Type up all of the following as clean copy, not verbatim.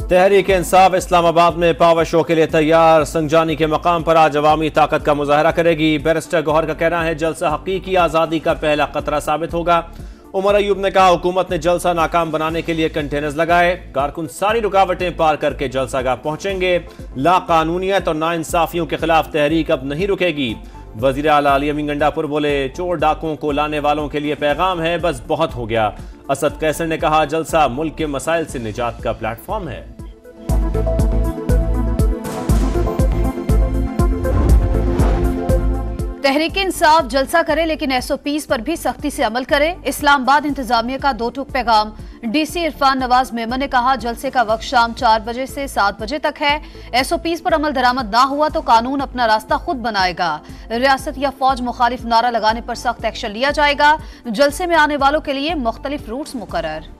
तहरीक इंसाफ इस्लामाबाद में power show के लिए तैयार। संजानी के मकाम पर आज अवामी ताकत का मुजाहरा करेगी। बैरिस्टर गौहर का कहना है जलसा हकीकी आज़ादी का पहला खतरा साबित होगा। उमर अयूब ने कहा हुकूमत ने जलसा नाकाम बनाने के लिए कंटेनर्स लगाए। कारकुन सारी रुकावटें पार करके जलसागाह पहुंचेंगे। लाकानूनियत और नाइंसाफियों के खिलाफ तहरीक अब नहीं रुकेगी। वजीर आला अली अमीन गंडापुर बोले चोर डाकुओं को लाने वालों के लिए पैगाम है, बस बहुत हो गया। असद कैसर ने कहा जलसा मुल्क के मसाइल से निजात का प्लेटफॉर्म है। तहरीक इंसाफ जलसा करे लेकिन एसओपीज पर भी सख्ती से अमल करे। इस्लामाबाद इंतजामिया का दो टूक पैगाम। डीसी इरफान नवाज मेमन ने कहा जलसे का वक्त शाम 4 बजे से 7 बजे तक है। एसओपीज पर अमल दरामद ना हुआ तो कानून अपना रास्ता खुद बनाएगा। रियासत या फौज मुखालिफ नारा लगाने पर सख्त एक्शन लिया जाएगा। जलसे में आने वालों के लिए मुख्तलिफ रूट्स मुकर्रर।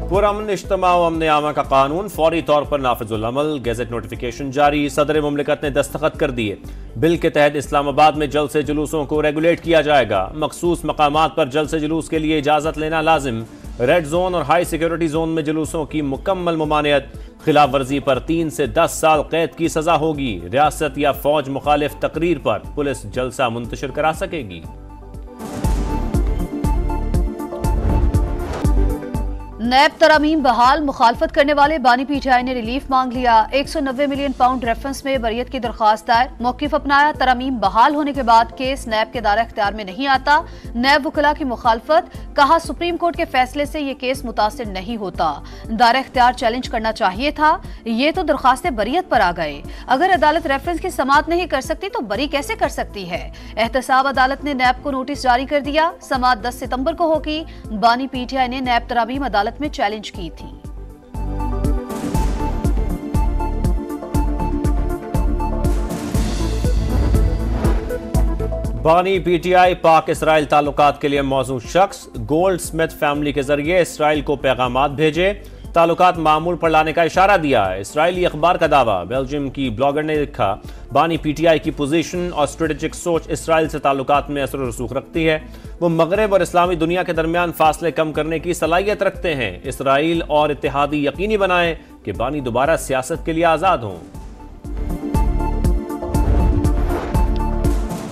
पुरअमन इज्तिमा व अमन आमा का कानून फौरी तौर पर नाफिजुल अमल। गैजेट नोटिफिकेशन जारी। सदर मुमलिकत ने दस्तखत कर दिए। बिल के तहत इस्लामाबाद में जलसे जुलूसों को रेगुलेट किया जाएगा। मखसूस मकामात पर जलसे जुलूस के लिए इजाजत लेना लाजिम। रेड जोन और हाई सिक्योरिटी जोन में जुलूसों की मुकम्मल ममानियत। खिलाफ वर्जी पर 3 से 10 साल कैद की सजा होगी। रियासत या फौज मुखालिफ तकरीर पर पुलिस जलसा मुंतशिर करा सकेगी। नैब तरामीम बहाल। मुखालफत करने वाले बानी पीटीआई ने रिलीफ मांग लिया। 190 मिलियन पाउंड रेफरेंस में बरियत की दरख्वास्त दायर। मौकिफ अपनाया तरामीम बहाल होने के बाद केस नैब के दायरा इख्तियार में नहीं आता। नैब वकला की मुखालफत। कहा सुप्रीम कोर्ट के फैसले से ये केस मुतासिर नहीं होता। दायरा इख्तियार चैलेंज करना चाहिए था। ये तो दरख्वास्तें बरियत पर आ गए। अगर अदालत रेफरेंस की समाअत नहीं कर सकती तो बरी कैसे कर सकती है। एहतसाब अदालत ने नैब को नोटिस जारी कर दिया। समाअत 10 सितंबर को होगी। बानी पीटीआई ने नैब तरामीम अदालत में चैलेंज की थी। बानी पीटीआई पाक इसराइल ताल्लुकात के लिए मौजूद शख्स गोल्ड स्मिथ फैमिली के जरिए इसराइल को पैगामात भेजे। ताल्लुकात मामूल पर लाने का इशारा दिया। इसराइली अखबार का दावा। बेल्जियम की ब्लॉगर ने लिखा बानी पीटीआई की पोजीशन और स्ट्रेटेजिक सोच इसराइल से ताल्लुकात में असर रसूख रखती है। वो मगरब और इस्लामी दुनिया के दरमियान फासले कम करने की सलाहियत रखते हैं। इसराइल और इत्तेहादी यकीनी बनाएं कि बानी दोबारा सियासत के लिए आजाद हों।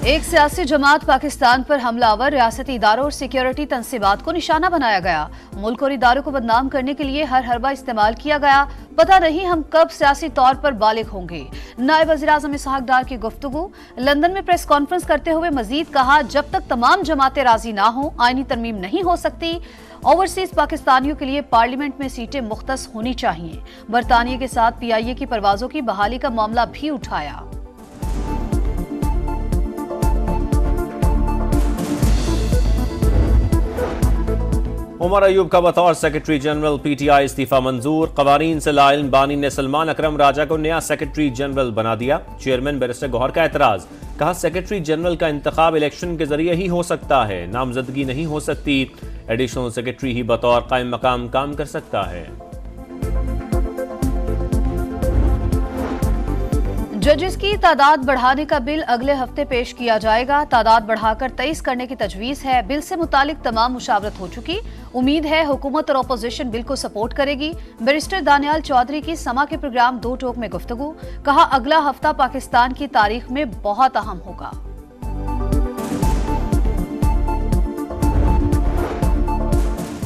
एक सियासी जमात पाकिस्तान पर हमलावर रियासती इदारों और सिक्योरिटी तंसीबात को निशाना बनाया गया। मुल्क और इदारों को बदनाम करने के लिए हर हरबा इस्तेमाल किया गया। पता नहीं हम कब सियासी तौर पर बालिग होंगे। नायब वज़ीर-ए-आज़म इसहाक डार की गुफ्तगू। लंदन में प्रेस कॉन्फ्रेंस करते हुए मजीद कहा जब तक तमाम जमातें राजी ना हो आईनी तरमीम नहीं हो सकती। ओवरसीज पाकिस्तानियों के लिए पार्लियामेंट में सीटें मुख्तस होनी चाहिए। बरतानिया के साथ PIA की परवाजों की बहाली का मामला भी उठाया। उमर अयूब का बतौर सेक्रेटरी जनरल PTI इस्तीफा मंजूर। कवानीन से लाइल बानी ने सलमान अकरम राजा को नया सेक्रेटरी जनरल बना दिया। चेयरमैन बैरिस्टर गौहर का एतराज। कहा सेक्रेटरी जनरल का इंतखाब इलेक्शन के जरिए ही हो सकता है, नामजदगी नहीं हो सकती। एडिशनल सेक्रेटरी ही बतौर कायम मकाम काम कर सकता है। जजेस की तादाद बढ़ाने का बिल अगले हफ्ते पेश किया जाएगा। तादाद बढ़ाकर 23 करने की तजवीज है। बिल से मुतालिक तमाम मुशावरत हो चुकी। उम्मीद है हुकूमत और अपोजिशन बिल को सपोर्ट करेगी। बैरिस्टर दानियाल चौधरी की समा के प्रोग्राम दो टोक में गुफ्तगू। कहा अगला हफ्ता पाकिस्तान की तारीख में बहुत अहम होगा।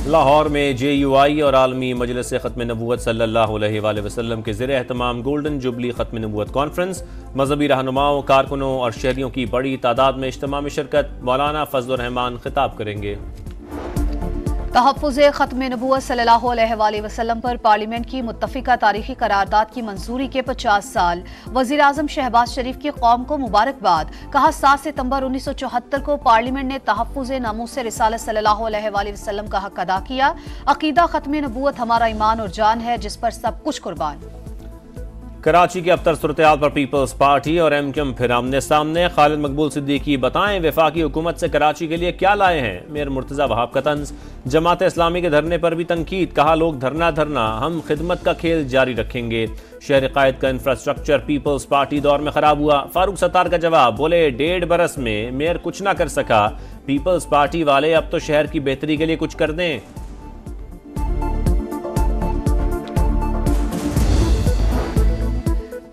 लाहौर में JUI और आलमी मजलिस ख़त्म नबूवत सल्लल्लाहु अलैहि वसल्लम के ज़रिए एहतमाम गोल्डन जुबली ख़त्म नबूवत कॉन्फ्रेंस। मजहबी रहनुमाओं, कारकुनों और शहरियों की बड़ी तादाद में इज्तिमा में शिरकत। मौलाना फजलुर रहमान खिताब करेंगे। तहफ़्फ़ुज़ ख़त्म नबूवत सल्लल्लाहु अलैहि वसल्लम पर पार्लियामेंट की मुत्तफ़िका तारीखी करारदाद की मंजूरी के 50 साल। वज़ीर आज़म शहबाज शरीफ की कौम को मुबारकबाद। कहा 7 सितंबर 1974 को पार्लियामेंट ने तहफ़्फ़ुज़ नामूस रिसालत सल्लल्लाहु अलैहि वसल्लम का हक अदा किया। अक़ीदा ख़त्म नबूवत हमारा ईमान और जान है जिस पर सब कुछ कुर्बान। कराची के अबतर सूरत-ए-हाल पर पीपल्स पार्टी और एमक्यूएम फिर आमने सामने। खालिद मकबूल सिद्दीकी बताएं वफाकी हुकूमत से कराची के लिए क्या लाए हैं। मेयर मुर्तजा वहाब का तंज। जमात इस्लामी के धरने पर भी तनकीद, कहा लोग धरना हम खिदमत का खेल जारी रखेंगे। शहर कायद का इंफ्रास्ट्रक्चर पीपल्स पार्टी दौर में खराब हुआ। फारूक सत्तार का जवाब, बोले 1.5 बरस में मेयर कुछ ना कर सका, पीपल्स पार्टी वाले अब तो शहर की बेहतरी के लिए कुछ कर दें।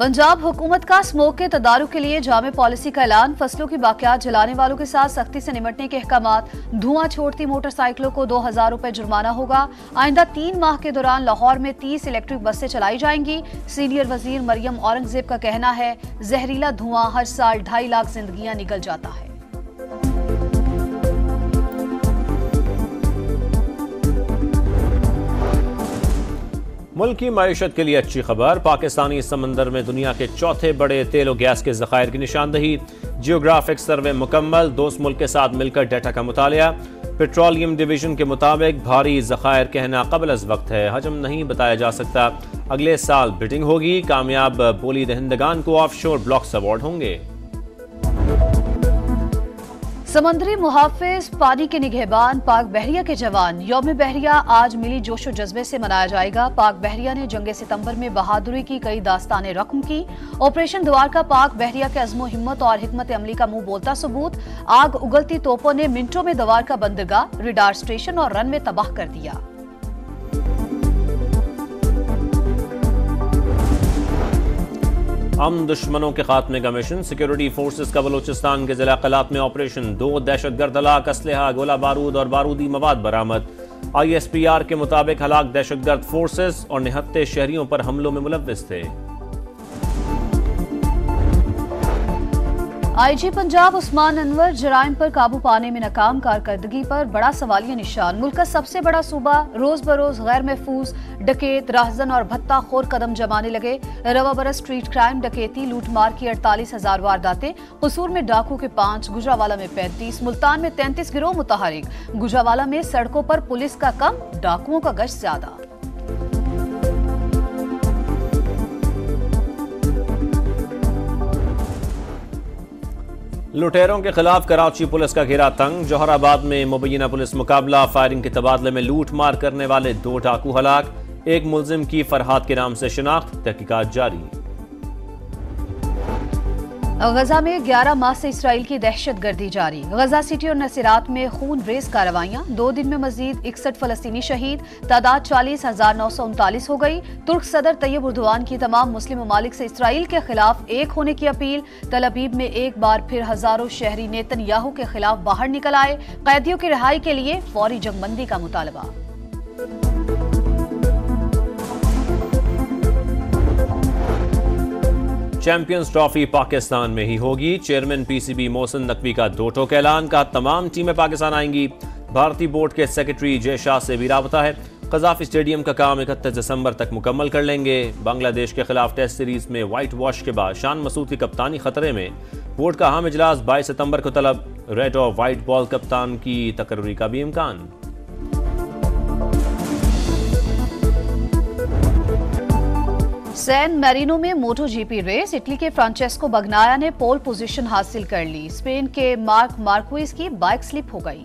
पंजाब हुकूमत का स्मोक के तदारुक के लिए जामे पॉलिसी का ऐलान। फसलों की बाकियात जलाने वालों के साथ सख्ती से निपटने के अहकामात। धुआं छोड़ती मोटरसाइकिलों को 2000 रुपए जुर्माना होगा। आइंदा 3 माह के दौरान लाहौर में 30 इलेक्ट्रिक बसें चलाई जाएंगी। सीनियर वजीर मरियम औरंगजेब का कहना है जहरीला धुआं हर साल 2.5 लाख जिंदगियां निगल जाता है। मुल्क की मईशत के लिए अच्छी खबर। पाकिस्तानी समंदर में दुनिया के चौथे बड़े तेल और गैस के जखायर की निशानदही। जियोग्राफिक सर्वे मुकम्मल। दोस्त मुल्क के साथ मिलकर डेटा का मुतालिया। पेट्रोलियम डिवीजन के मुताबिक भारी जखायर कहना कबल अज वक्त है, हजम नहीं बताया जा सकता। अगले साल बिडिंग होगी। कामयाब बोली दहिंदगान को ऑफशोर ब्लॉक्स अवार्ड होंगे। समंदरी मुहाफिज, पानी के निगहबान, पाक बहरिया के जवान। यौम बहरिया आज मिली जोशो जज्बे से मनाया जाएगा। पाक बहरिया ने जंग सितंबर में बहादुरी की कई दास्तानें रकम की। ऑपरेशन द्वार का पाक बहरिया के अज़्मो हिम्मत और हिकमत अमली का मुंह बोलता सबूत। आग उगलती तोपों ने मिनटों में द्वार का बंदरगाह, रिडार स्टेशन और रनवे तबाह कर दिया। हम दुश्मनों के खात्मे का मिशन। सिक्योरिटी फोर्सेस का बलूचिस्तान के जिला कलात में ऑपरेशन। 2 दहशतगर्द हलाक, असलहा, गोला बारूद और बारूदी मवाद बरामद। ISPR के मुताबिक हलाक दहशतगर्द फोर्सेस और निहत्ते शहरियों पर हमलों में मुलव्विस थे। IG पंजाब उस्मान अनवर जराइम पर काबू पाने में नाकाम। कारकर्दगी पर बड़ा सवालिया निशान। मुल्क का सबसे बड़ा सूबा रोज बरोज गैर महफूज, डकैत, राहजन और भत्ता खोर कदम जमाने लगे। रवा बरस स्ट्रीट क्राइम, डकैती, लूटमार की 48,000 वारदातें। कसूर में डाकू के 5, गुजरावाला में 35, मुल्तान में 33 गिरोह मुतहरिक। गुजरावाला में सड़कों पर पुलिस का कम, डाकुओं का गश्त ज्यादा। लुटेरों के खिलाफ कराची पुलिस का घेरा तंग। जौहराबाद में मुबैना पुलिस मुकाबला। फायरिंग के तबादले में लूट मार करने वाले 2 डाकू हलाक। एक मुलजिम की फरहाद के नाम से शिनाख्त, तहकीकात जारी। गजा में 11 माह से इसराइल की दहशतगर्दी जारी। गजा सिटी और नसीरात में खून रेज कार्रवाइयां। 2 दिन में मजीद 61 फलस्तीनी शहीद। तादाद 40,939 हो गई। तुर्क सदर तैयब उर्दवान की तमाम मुस्लिम ममालिक से इसराइल के खिलाफ एक होने की अपील। तल अबीब में एक बार फिर हजारों शहरी नेतन्याहू के खिलाफ बाहर निकल आए। कैदियों की रिहाई के लिए फौरी जंगबंदी का मुतालबा। चैंपियंस ट्रॉफी पाकिस्तान में ही होगी। चेयरमैन PCB मोहसिन नकवी का 2 टोक ऐलान का। तमाम टीमें पाकिस्तान आएंगी। भारतीय बोर्ड के सेक्रेटरी जय शाह से भी राबता है। कज़ाफी स्टेडियम का काम 31 दिसंबर तक मुकम्मल कर लेंगे। बांग्लादेश के खिलाफ टेस्ट सीरीज में व्हाइट वॉश के बाद शान मसूद की कप्तानी खतरे में। बोर्ड का अहम इजलास 22 सितंबर को तलब। रेड और व्हाइट बॉल कप्तान की तकर्री का भी इम्कान। सैन मैरिनो में MotoGP रेस। इटली के फ्रांचेस्को बगनाया ने पोल पोजीशन हासिल कर ली। स्पेन के मार्क मार्क्वेज की बाइक स्लिप हो गई।